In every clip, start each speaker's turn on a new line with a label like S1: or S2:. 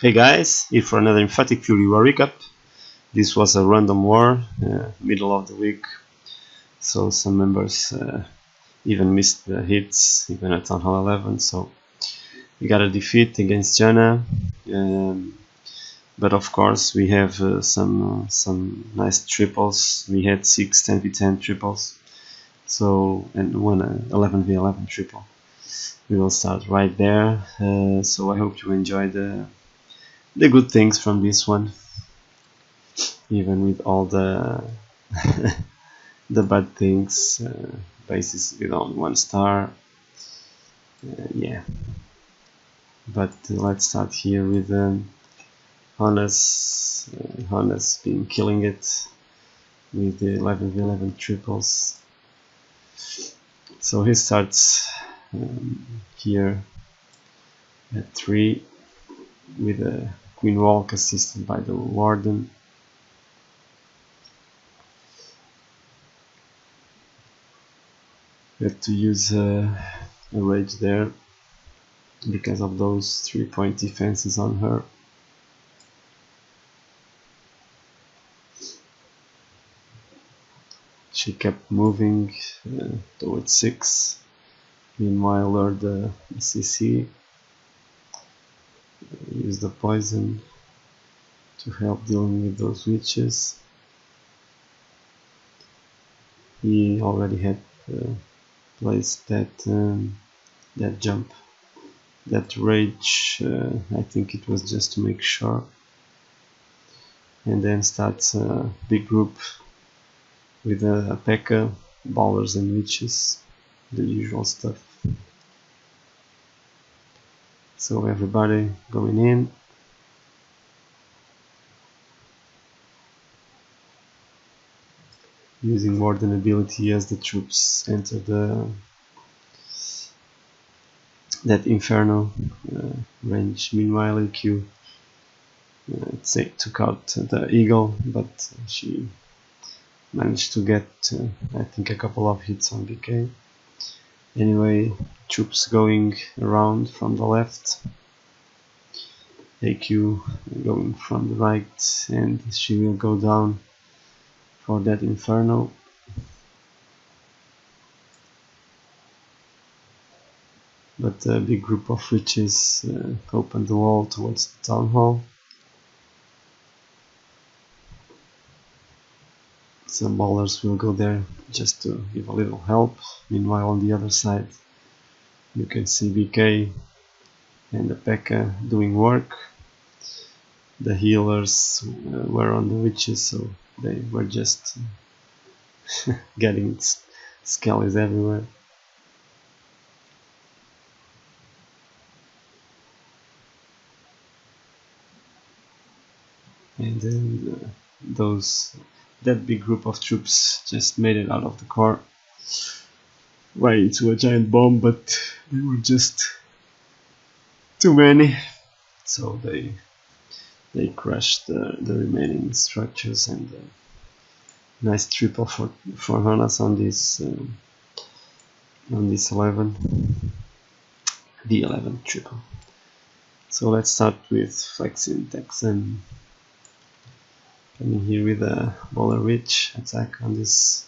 S1: Hey guys, here for another Emphatic Fury War recap. This was a random war, middle of the week, so some members even missed the hits, even at Town Hall 11, so we got a defeat against Sjana, but of course we have some nice triples. We had 6 10v10 triples, so and one 11v11 triple. We will start right there, so I hope you enjoy the good things from this one, even with all the the bad things. Bases with only 1 star, yeah. But let's start here with Hannes been killing it with the 11v11 triples. So he starts here at 3 with a Queen Walk assisted by the Warden. We have to use a rage there because of those 3-point defenses on her. She kept moving towards 6. Meanwhile, lured the CC. Use the poison to help dealing with those witches. He already had placed that jump, that rage. I think it was just to make sure. And then starts a big group with a P.E.K.K.A, ballers and witches, the usual stuff. So everybody going in. Using Warden ability as the troops enter that Inferno range. Meanwhile, AQ took out the Eagle, but she managed to get I think a couple of hits on BK. Anyway, troops going around from the left, AQ going from the right, and she will go down for that Inferno. But a big group of witches opened the wall towards the Town Hall. Some ballers will go there just to give a little help. Meanwhile, on the other side, you can see BK and the P.E.K.K.A doing work. The healers were on the witches, so they were just getting skellies everywhere. And then that big group of troops just made it out of the car right into a giant bomb, but they were just too many, so they crushed the remaining structures. And nice triple for Hannes on this 11 D11 triple. So let's start with Flexing Texan. Coming here with a Baller Witch attack on this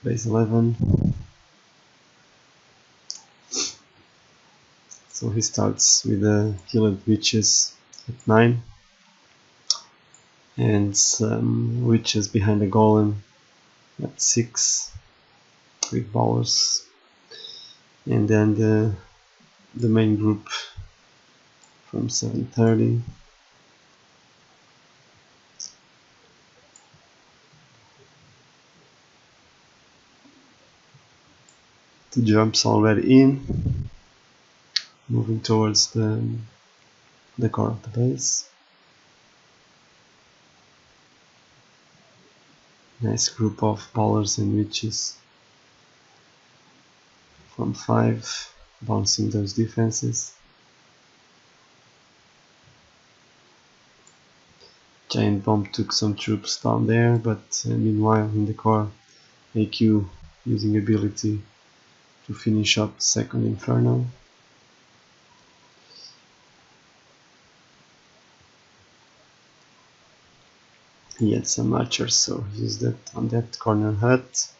S1: base 11. So he starts with the Healed Witches at 9 and some witches behind the Golem at 6 with ballers, and then the main group from 7:30. The jumps already in, moving towards the core of the base. Nice group of ballers and witches from 5, bouncing those defenses. Giant Bomb took some troops down there, but meanwhile in the core, AQ using ability to finish up the second Inferno. He had some archers, so he used that on that corner hut.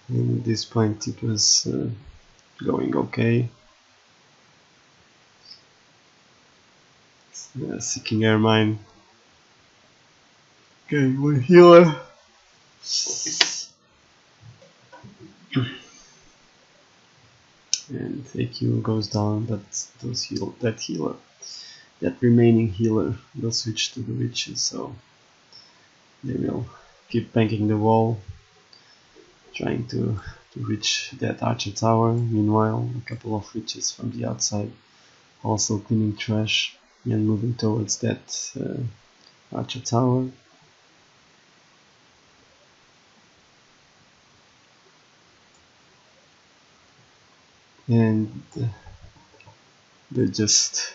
S1: And at this point it was going okay. Seeking air mine. Okay, one healer. And AQ goes down, but that remaining healer will switch to the witches, so they will keep banking the wall, trying to reach that archer tower. Meanwhile, a couple of witches from the outside also cleaning trash and moving towards that archer tower. And they just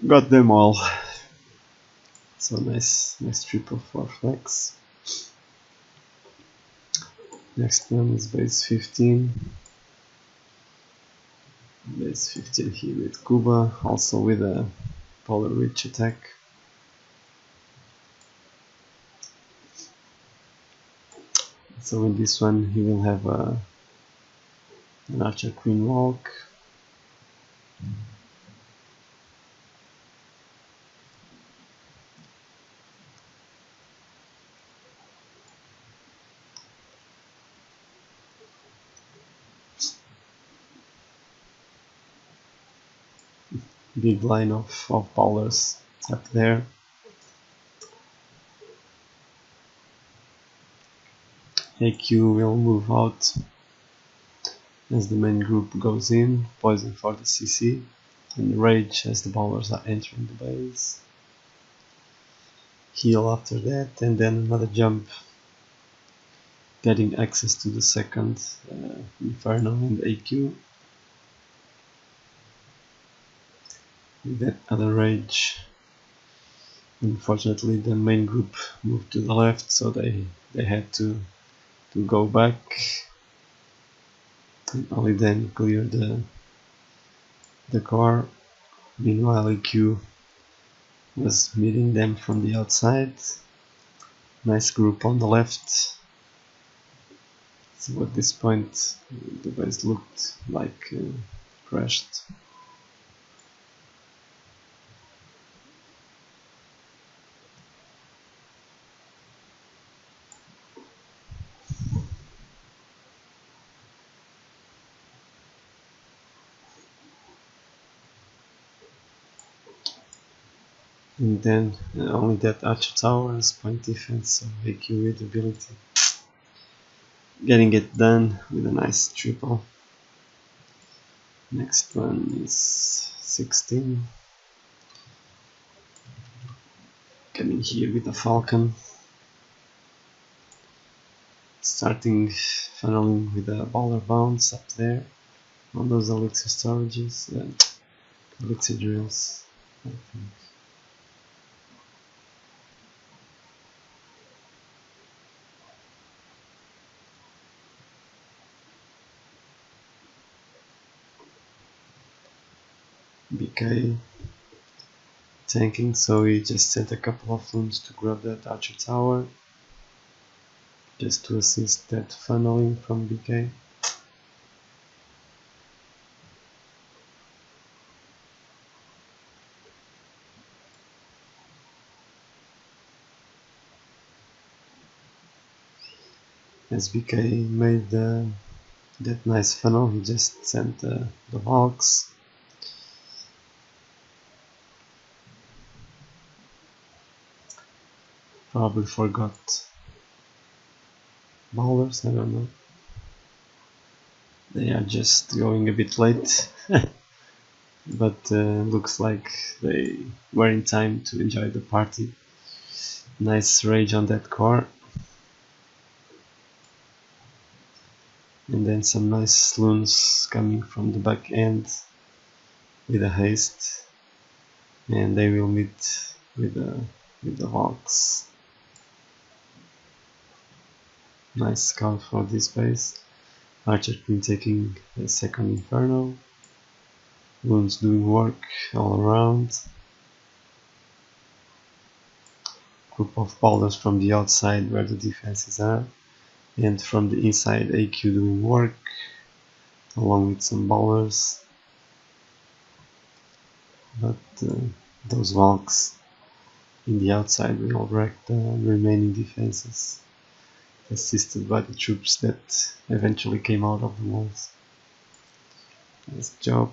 S1: got them all. So nice triple 4 flex. Next one is base 15. Base 15 here with Kuba, also with a Polar Witch attack. So in this one he will have an Archer Queen walk. Big line of bowlers up there. AQ will move out as the main group goes in, poison for the CC, and rage as the bowlers are entering the base. Heal after that, and then another jump, getting access to the second Inferno and AQ. With that other rage, unfortunately the main group moved to the left, so they had to go back, and only then clear the core. Meanwhile AQ was meeting them from the outside. Nice group on the left. So at this point the base looked like crashed. And then only that archer tower has point defense, so AQ with ability. Getting it done with a nice triple. Next one is 16. Coming here with a falcon. Starting funneling with a baller bounce up there on those elixir storages, elixir drills, I think. BK tanking, so he just sent a couple of looms to grab that archer tower, just to assist that funneling from BK. As BK made that nice funnel, he just sent the Valks. Probably forgot bowlers, I don't know. They are just going a bit late, but looks like they were in time to enjoy the party. Nice rage on that core. And then some nice loons coming from the back end with a haste. And they will meet with the Valks. Nice scout for this base. Archer Queen taking the second Inferno. Wounds doing work all around. Group of boulders from the outside where the defenses are, and from the inside AQ doing work along with some boulders. But those Valks in the outside will wreck the remaining defenses, assisted by the troops that eventually came out of the walls. Nice job.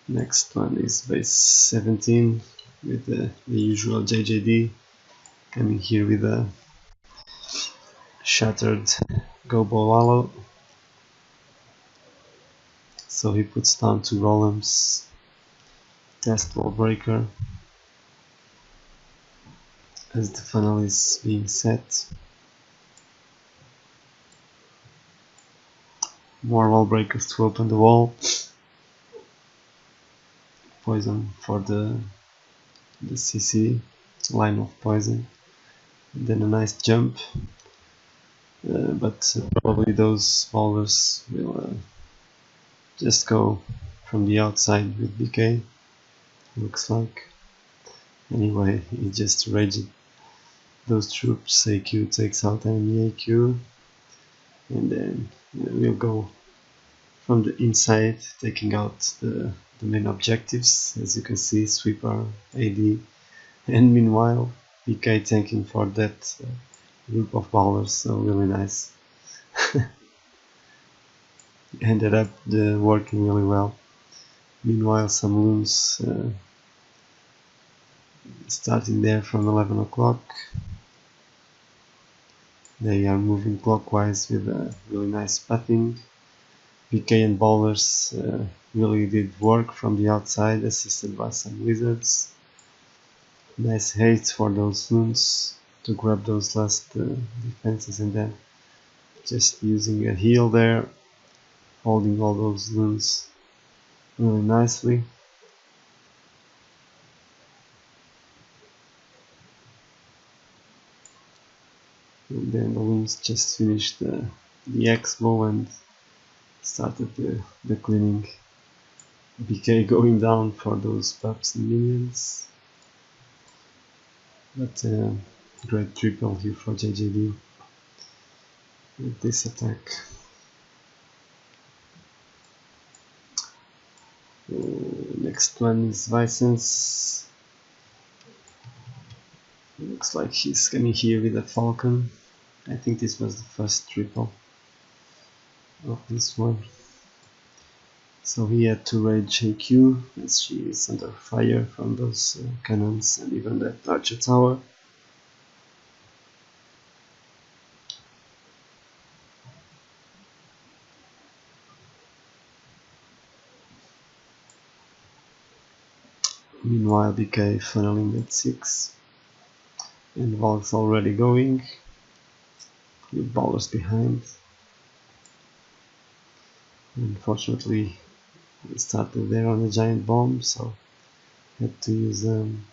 S1: Next one is base 17 with the usual JJD, coming here with a shattered Gobo Wallow. So he puts down 2 golems, test wall breaker as the funnel is being set. More wall breakers to open the wall. Poison for the CC, line of poison. And then a nice jump. But probably those boulders will just go from the outside with BK, looks like. Anyway, he just raged those troops. AQ takes out enemy AQ, and then we'll go from the inside, taking out the main objectives. As you can see, sweeper, AD, and meanwhile BK tanking for that group of bowlers, so really nice. Ended up working really well. Meanwhile, some loons starting there from 11 o'clock. They are moving clockwise with a really nice pathing. BK and bowlers really did work from the outside, assisted by some wizards. Nice haste for those loons to grab those last defenses, and then just using a heal there, holding all those loons really nicely. And then the loons just finished the X-bow and started the cleaning. BK going down for those pups and minions. But great triple here for JJD with this attack. Next one is Vicens. Looks like he's coming here with a falcon. I think this was the first triple of this one. So he had to rage AQ as she is under fire from those cannons and even that archer tower. Meanwhile BK funneling at 6 and Valk's already going with bowlers behind. Unfortunately we started there on a giant bomb, so had to use an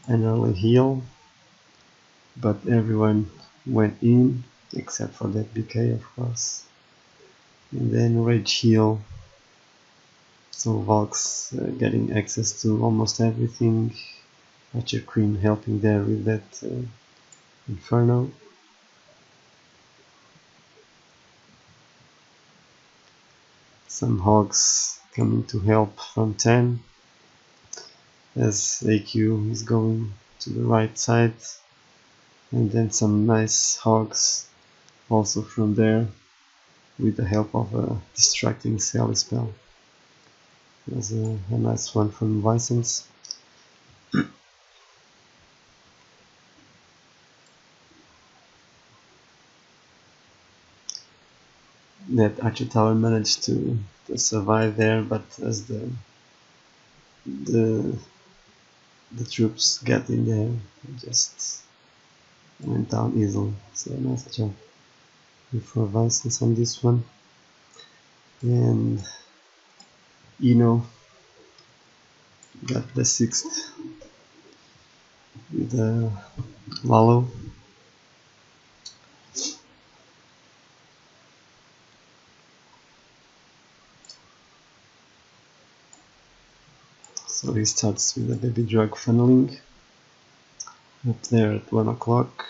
S1: early heal, but everyone went in except for that BK, of course, and then rage heal. So Valk's getting access to almost everything. Archer Queen helping there with that Inferno. Some hogs coming to help from 10 as AQ is going to the right side, and then some nice hogs also from there with the help of a distracting Sally spell. There's a nice one from Vicens. That Archer Tower managed to survive there, but as the troops got in there, it just went down easily. So nice job for Vicens on this one. And Eno got the 6th with the Lalo. So he starts with a baby drug funneling up there at 1 o'clock.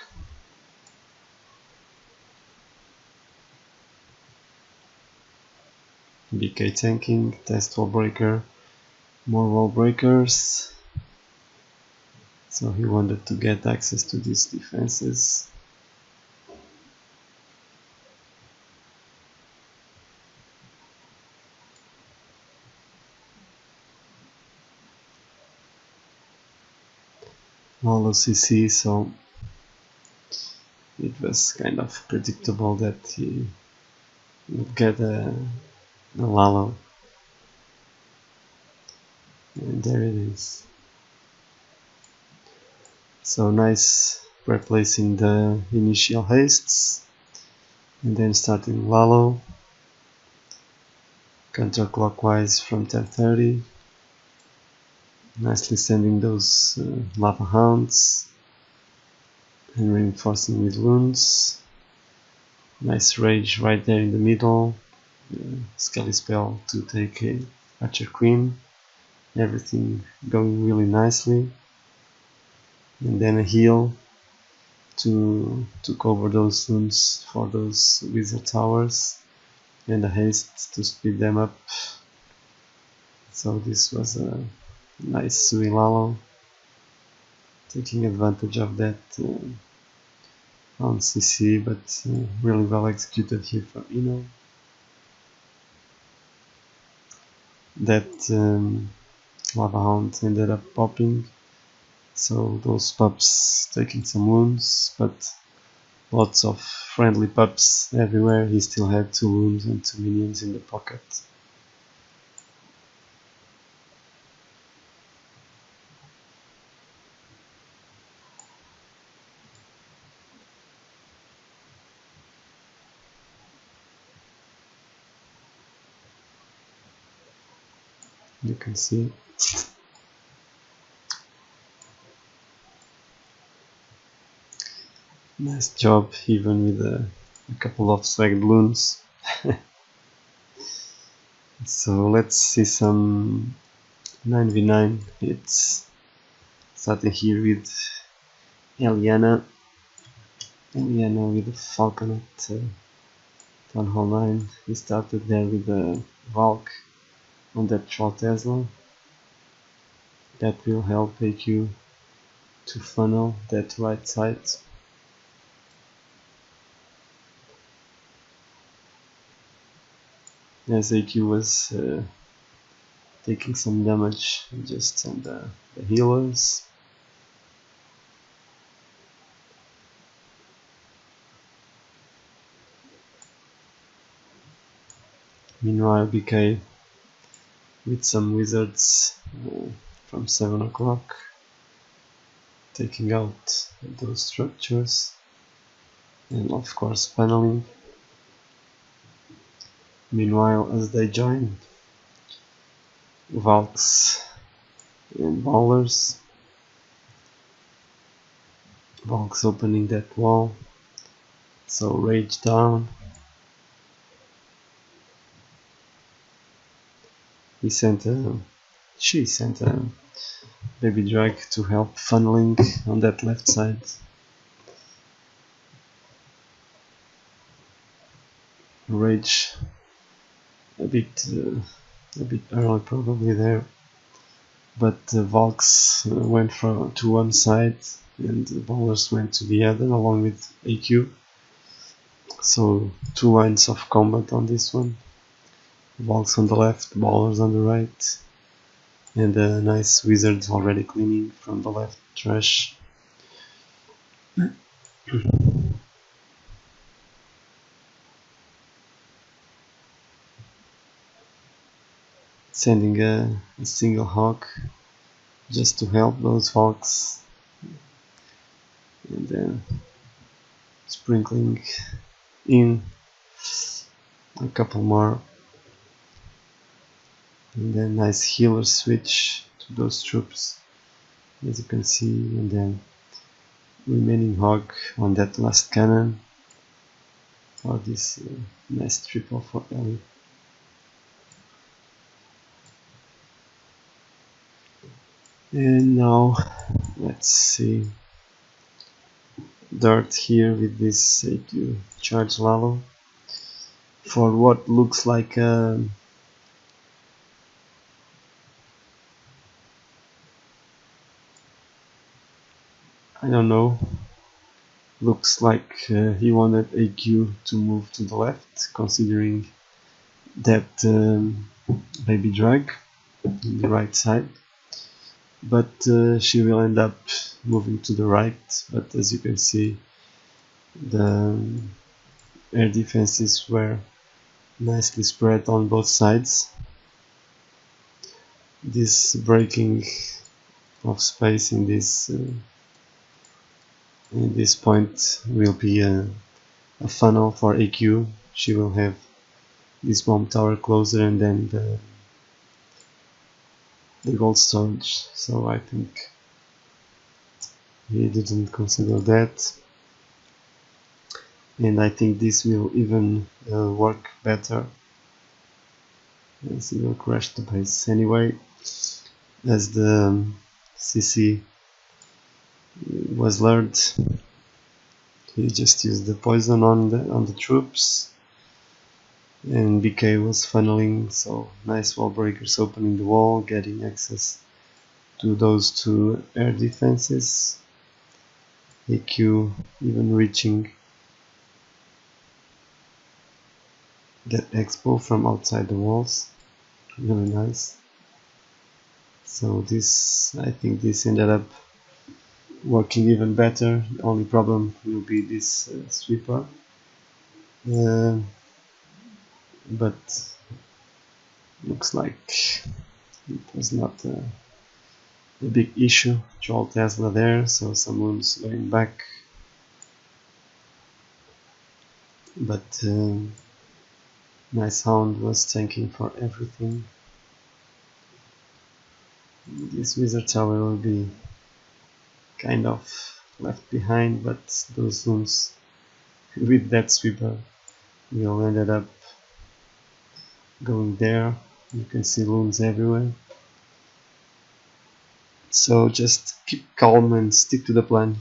S1: BK tanking, test wall breaker, more wall breakers. So he wanted to get access to these defenses. All OCC, so it was kind of predictable that he would get a Lalo. And there it is. So nice replacing the initial hastes and then starting Lalo counterclockwise from 1030, nicely sending those lava hounds and reinforcing with wounds. Nice rage right there in the middle, Skelly spell to take a Archer Queen, everything going really nicely, and then a heal to cover those wounds for those wizard towers, and a haste to speed them up. So this was a nice Suilalo, taking advantage of that on CC, but really well executed here from Ino. That Lava Hound ended up popping, so those pups taking some wounds, but lots of friendly pups everywhere. He still had 2 wounds and 2 minions in the pocket. You can see. Nice job, even with a couple of swag balloons. So let's see some 9v9 hits. Starting here with Eliana with the Falcon at Town Hall 9. He started there with the Valk on that Troll Tesla. That will help AQ to funnel that right side. As AQ was taking some damage just on the healers. Meanwhile, BK with some wizards from 7 o'clock, taking out those structures and of course paneling. Meanwhile, as they join, Valks and Ballers. Valks opening that wall, so rage down. She sent a baby drag to help funneling on that left side. Rage a bit early probably there, but the Valks went to one side and the Ballers went to the other along with AQ. So 2 lines of combat on this one. Valks on the left, Ballers on the right, and a nice wizard already cleaning from the left trash. Sending a single hawk just to help those Valks, and then sprinkling in a couple more, and then nice healer switch to those troops, as you can see, and then remaining hog on that last cannon for this nice triple for Ellie. And now let's see Dirt here with this AQ charge Lalo for what looks like a I don't know, looks like he wanted AQ to move to the left, considering that baby drag on the right side, but she will end up moving to the right. But as you can see, the air defenses were nicely spread on both sides. This breaking of space in this point will be a funnel for AQ. She will have this bomb tower closer and then the gold storage. So I think he didn't consider that, and I think this will even work better, as he will crash the base anyway, as the CC was lured. He just used the poison on the troops, and BK was funneling, so nice wall breakers opening the wall, getting access to those two air defenses. AQ even reaching that expo from outside the walls, really nice. So this, I think this ended up working even better. The only problem will be this sweeper, but looks like it was not a big issue. Troll Tesla there, so some wounds going back, but nice Hound was tanking for everything. This Wizard Tower will be kind of left behind, but those wounds with that sweeper will ended up going there. You can see wounds everywhere. So just keep calm and stick to the plan.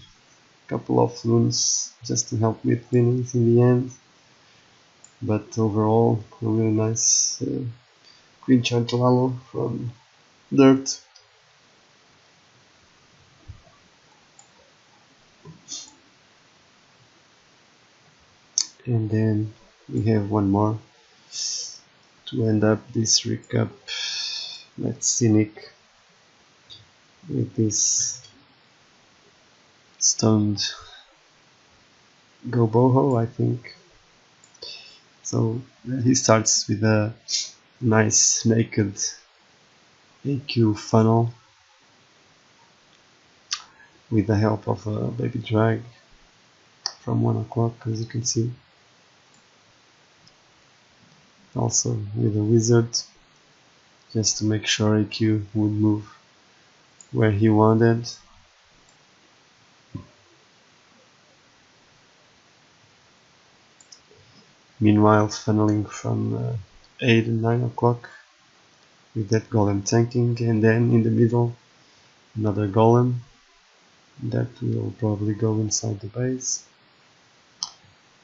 S1: Couple of wounds just to help with winnings in the end. But overall, a really nice Queen Chantalalo from Dirt. And then we have one more to end up this recap. Let's see Nick with this stoned Go Boho, I think. So he starts with a nice naked AQ funnel with the help of a baby drag from 1 o'clock, as you can see. Also with a wizard, just to make sure AQ would move where he wanted. Meanwhile, funneling from 8 and 9 o'clock with that golem tanking, and then in the middle another golem that will probably go inside the base.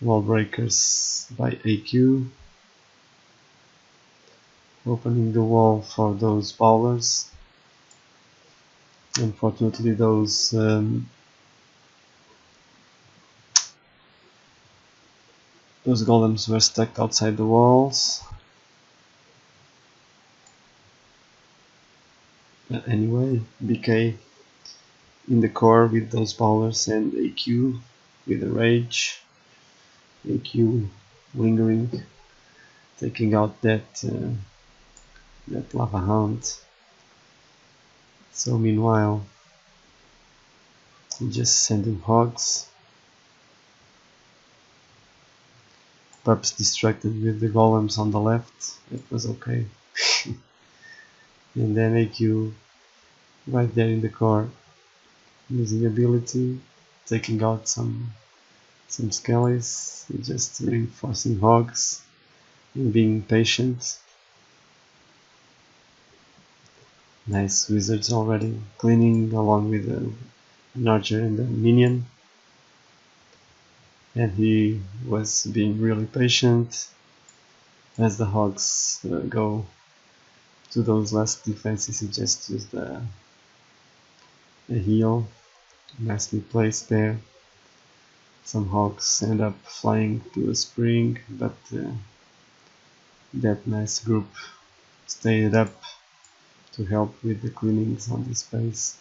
S1: Wall breakers by AQ, opening the wall for those bowlers. Unfortunately, those golems were stuck outside the walls. But anyway, BK in the core with those bowlers and AQ with a rage. AQ lingering, taking out that lava hound. So meanwhile, just sending hogs. Perhaps distracted with the golems on the left. It was okay. And then AQ right there in the core, using ability, taking out some skellies, just reinforcing hogs and being patient. Nice wizards already cleaning along with an archer and a minion, and he was being really patient as the hogs go to those last defenses. He just used a heal, nicely placed there. Some hogs end up flying to a spring, but that nice group stayed up to help with the cleanings on this base.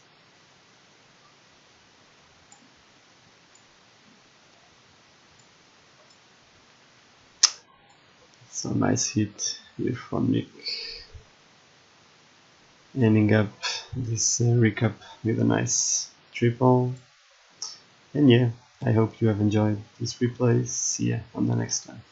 S1: So nice hit here from Nick, ending up this recap with a nice triple. And yeah, I hope you have enjoyed this replay. See ya on the next time.